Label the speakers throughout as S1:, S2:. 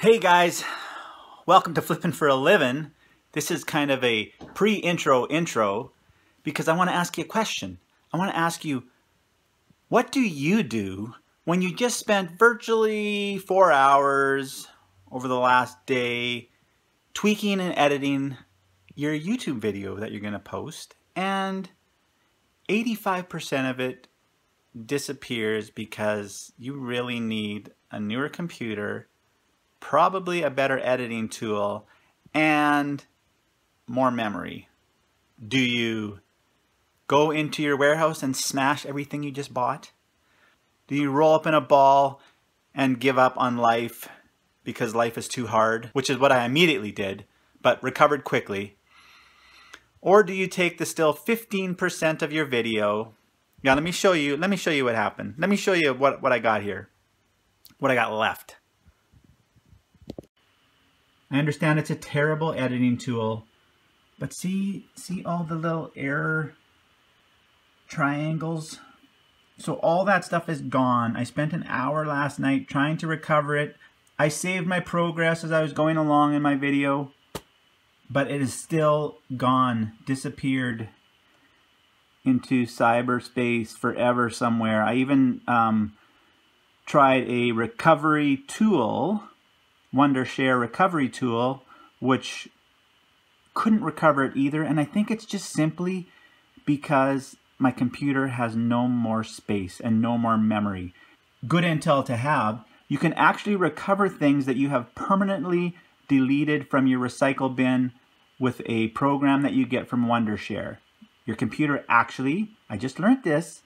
S1: Hey guys, welcome to Flippin' for a Livin'. This is kind of a pre-intro because I want to ask you a question. I want to ask you, what do you do when you just spent virtually 4 hours over the last day tweaking and editing your YouTube video that you're going to post, and 85% of it disappears because you really need a newer computer, probably a better editing tool, and more memory? Do you go into your warehouse and smash everything you just bought? Do you roll up in a ball and give up on life because life is too hard, which is what I immediately did, but recovered quickly? Or do you take the still 15% of your video? Yeah, let me show you what happened. Let me show you what I got here, what I got left. I understand it's a terrible editing tool, but see all the little error triangles? So all that stuff is gone. I spent an hour last night trying to recover it. I saved my progress as I was going along in my video, but it is still gone, disappeared into cyberspace forever somewhere. I even tried a recovery tool, Wondershare recovery tool, which couldn't recover it either. And I think it's just simply because my computer has no more space and no more memory. Good intel to have. You can actually recover things that you have permanently deleted from your recycle bin with a program that you get from Wondershare. Your computer actually, I just learned this,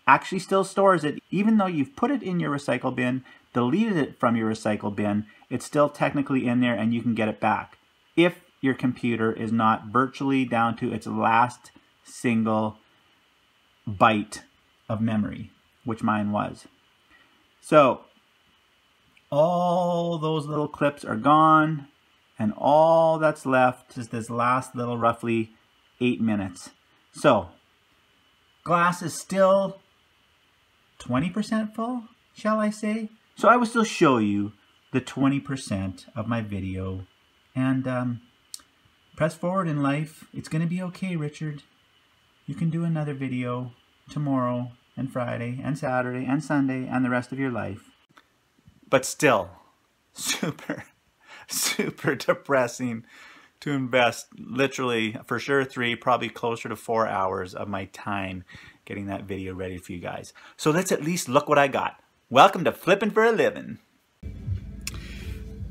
S1: actually still stores it. Even though you've put it in your recycle bin, deleted it from your recycle bin, it's still technically in there and you can get it back if your computer is not virtually down to its last single byte of memory, which mine was. So all those little clips are gone, and all that's left is this last little roughly 8 minutes. So glass is still 20% full, shall I say? So I will still show you the 20% of my video, and press forward in life. It's going to be okay, Richard. You can do another video tomorrow and Friday and Saturday and Sunday and the rest of your life. But still, super depressing to invest literally, for sure, 3, probably closer to 4 hours of my time getting that video ready for you guys. So let's at least look what I got. Welcome to Flippin' for a Livin'.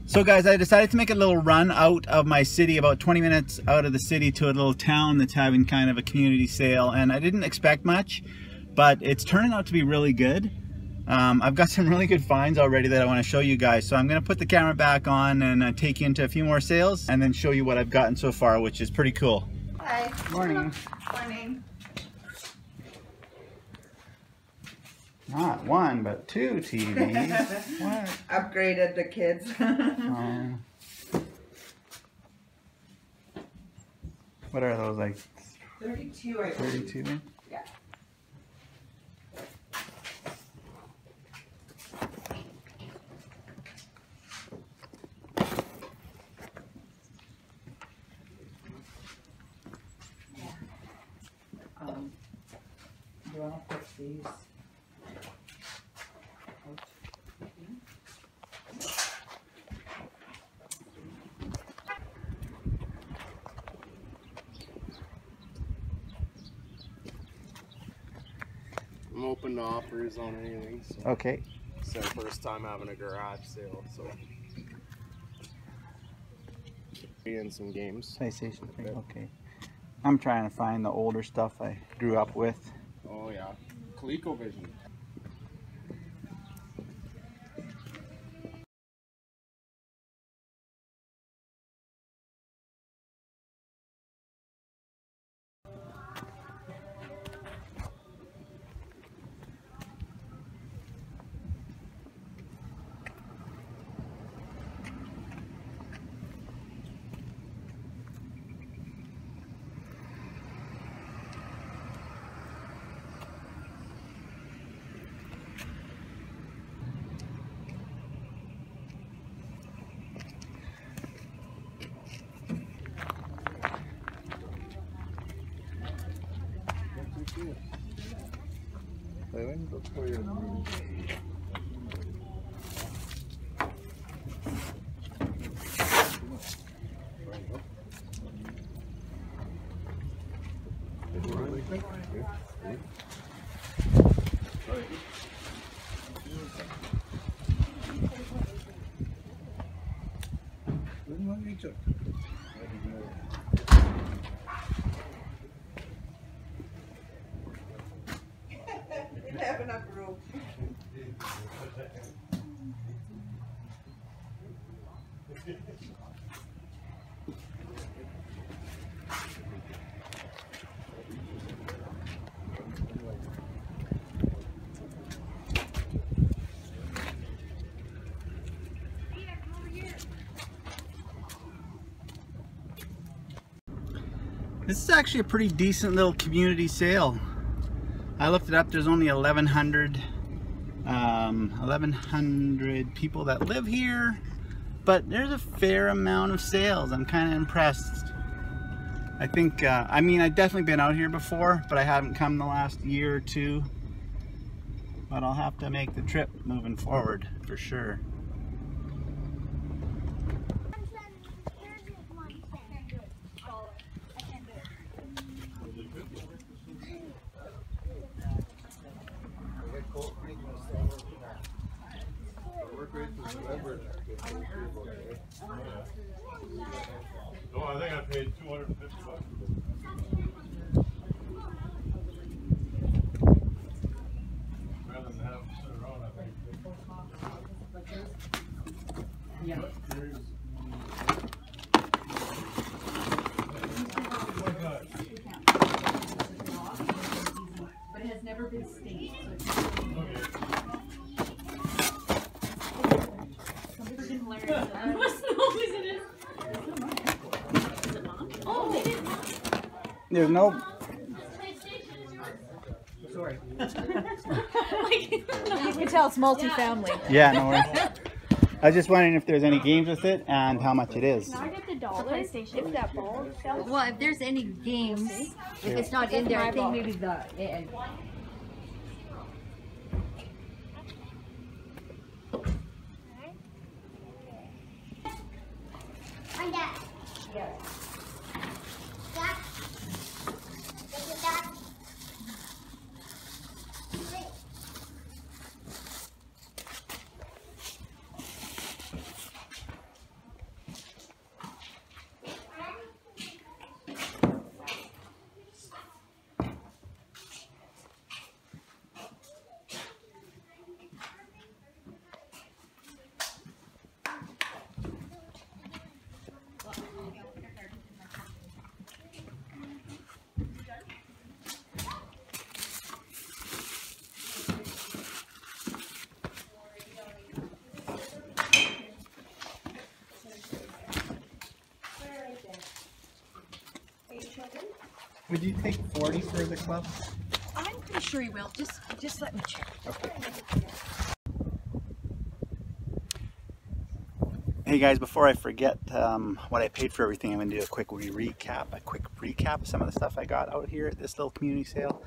S1: So guys, I decided to make a little run out of my city, about 20 minutes out of the city, to a little town that's having kind of a community sale. And I didn't expect much, but it's turning out to be really good. I've got some really good finds already that I want to show you guys. So I'm going to put the camera back on and take you into a few more sales and then show you what I've gotten so far, which is pretty cool.
S2: Hi.
S1: Morning.
S2: Morning.
S1: Not 1, but 2 TVs. What?
S2: Upgraded the kids.
S1: What are those, like
S2: 32, I believe.
S1: 32?
S2: Yeah. Do you want to put these?
S3: I'm open to offers on anything. So.
S1: Okay.
S3: It's our first time having a garage sale, so. And some games.
S1: PlayStation 3, okay. I'm trying to find the older stuff I grew up with.
S3: Oh yeah, ColecoVision.
S2: Didn't have enough room.
S1: This is actually a pretty decent little community sale. I looked it up, there's only 1,100 people that live here, but there's a fair amount of sales. I'm kind of impressed. I think, I mean, I've definitely been out here before, but I haven't come the last year or two. But I'll have to make the trip moving forward for sure.
S4: No, I think I paid $250. Rather than have them sit around, I think.
S2: Yeah.
S5: But it has never been stained. Somebody freaking hilarious. Oh, they didn't.
S1: There's no...
S2: Sorry.
S5: You can tell it's multi-family.
S1: Yeah, no worries. I was just wondering if there's any games with it and how much it is.
S6: Can I get the dollar if that ball sells?
S5: Well, if there's any games, if it's not in there, I think maybe the.
S6: I'm done.
S5: Yes.
S6: That. Is it that?
S1: Would you take 40 for the club?
S5: I'm pretty sure he will. Just let me check.
S1: Okay. Hey guys, before I forget what I paid for everything, I'm going to do a quick recap of some of the stuff I got out here at this little community sale.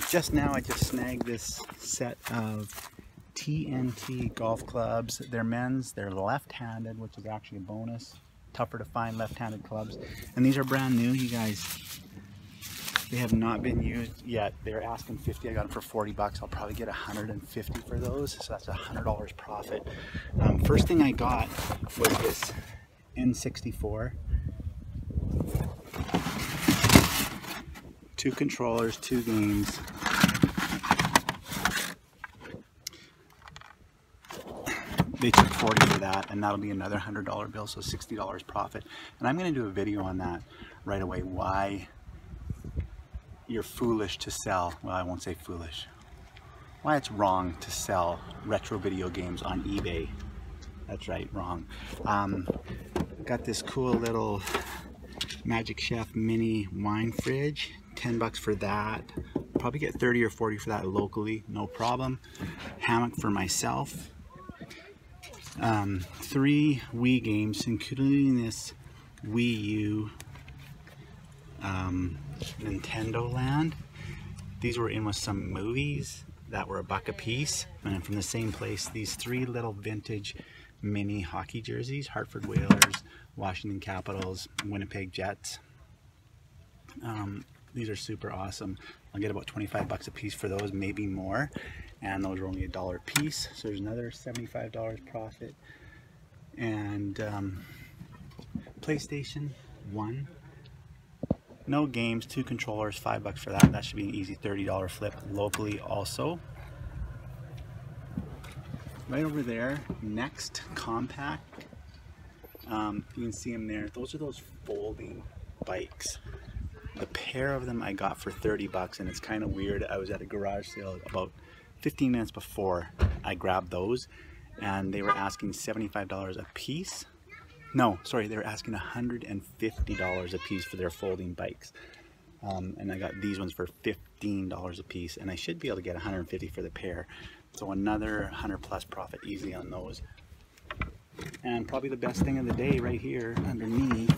S1: Just now I just snagged this set of TNT golf clubs. They're men's, they're left-handed, which is actually a bonus. Tougher to find left-handed clubs. And these are brand new, you guys. They have not been used yet. They're asking 50. I got them for 40 bucks. I'll probably get 150 for those. So that's $100 profit. First thing I got was this N64. 2 controllers, 2 games. They took 40 for that, and that'll be another $100 bill, so $60 profit. And I'm going to do a video on that right away. Why you're foolish to sell, well, I won't say foolish, why it's wrong to sell retro video games on eBay. That's right, wrong. Got this cool little Magic Chef mini wine fridge, 10 bucks for that. Probably get 30 or 40 for that locally, no problem. Hammock for myself. 3 Wii games, including this Wii U Nintendo Land. These were in with some movies that were $1 a piece. And from the same place, these 3 little vintage mini hockey jerseys, Hartford Whalers, Washington Capitals, Winnipeg Jets. These are super awesome. I'll get about $25 a piece for those, maybe more. And those are only $1 a piece. So there's another $75 profit. And PlayStation 1. No games, 2 controllers, $5 for that. That should be an easy $30 flip locally also. Right over there, Next Compact. You can see them there. Those are those folding bikes. The pair of them I got for $30, and it's kind of weird. I was at a garage sale about 15 minutes before I grabbed those, and they were asking $75 a piece. No, sorry, they were asking $150 a piece for their folding bikes. And I got these ones for $15 a piece, and I should be able to get $150 for the pair. So another 100+ profit easy on those. And probably the best thing of the day right here underneath,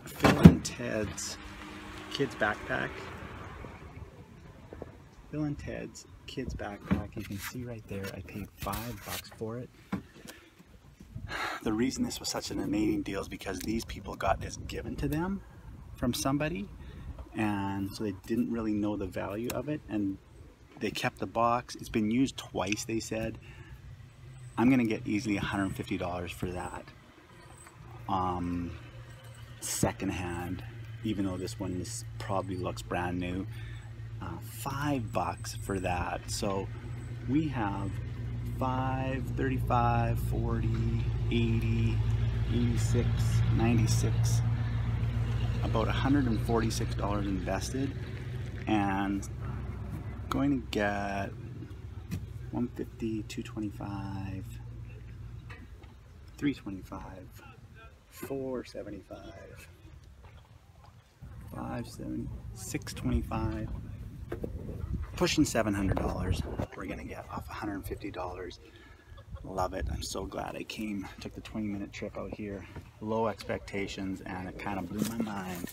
S1: Phil and Ted's kids backpack. Phil and Ted's kids backpack. You can see right there, I paid $5 for it. The reason this was such an amazing deal is because these people got this given to them from somebody, and so they didn't really know the value of it, and they kept the box. It's been used twice, they said. I'm gonna get easily $150 for that. Secondhand, even though this one probably looks brand new. $5 for that. So we have 5, 35, 40, 80, 86, 96, about $146 invested, and going to get 150, 225, 325, 475, 570, 625, pushing $700 we're gonna get off $150. Love it. I'm so glad I came, took the 20-minute trip out here, low expectations, and it kind of blew my mind.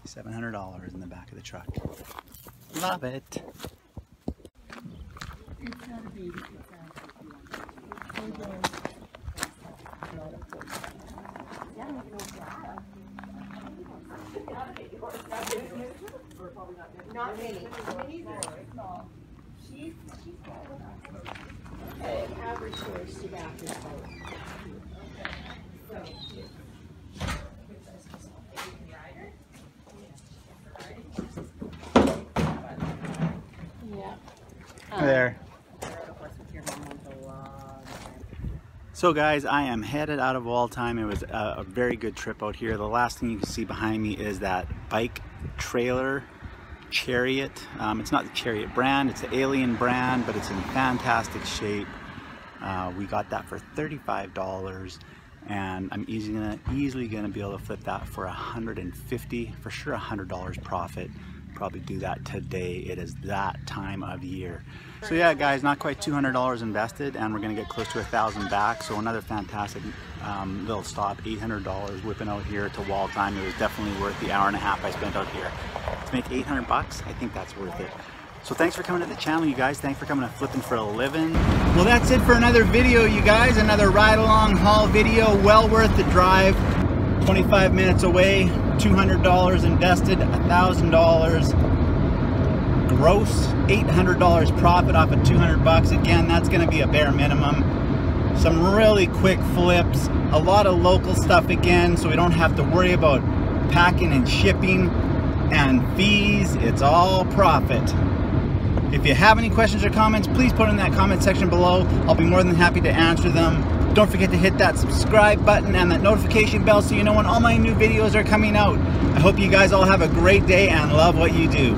S1: $700 in the back of the truck. Love it.
S2: Not many. Average choice to back this boat.
S1: Hi there. So guys, I am headed out of Wall Time. It was a very good trip out here. The last thing you can see behind me is that bike trailer Chariot. It's not the Chariot brand, it's the Alien brand, but it's in fantastic shape. We got that for $35, and I'm easily gonna be able to flip that for $150, for sure $100 profit. Probably do that today. It is that time of year. So yeah guys, not quite $200 invested, and we're gonna get close to 1,000 back. So another fantastic little stop, $800 whipping out here to Wall Time. It was definitely worth the hour and a half I spent out here. To make $800 bucks, I think that's worth it. So thanks for coming to the channel, you guys. Thanks for coming to Flipping for a Living. Well, that's it for another video, you guys. Another ride along haul video, well worth the drive. 25 minutes away, $200 invested, $1,000 gross, $800 profit off of 200 bucks. Again, that's gonna be a bare minimum. Some really quick flips, a lot of local stuff again, so we don't have to worry about packing and shipping and fees. It's all profit. If you have any questions or comments, please put it in that comment section below. I'll be more than happy to answer them. Don't forget to hit that subscribe button and that notification bell so you know when all my new videos are coming out. I hope you guys all have a great day and love what you do.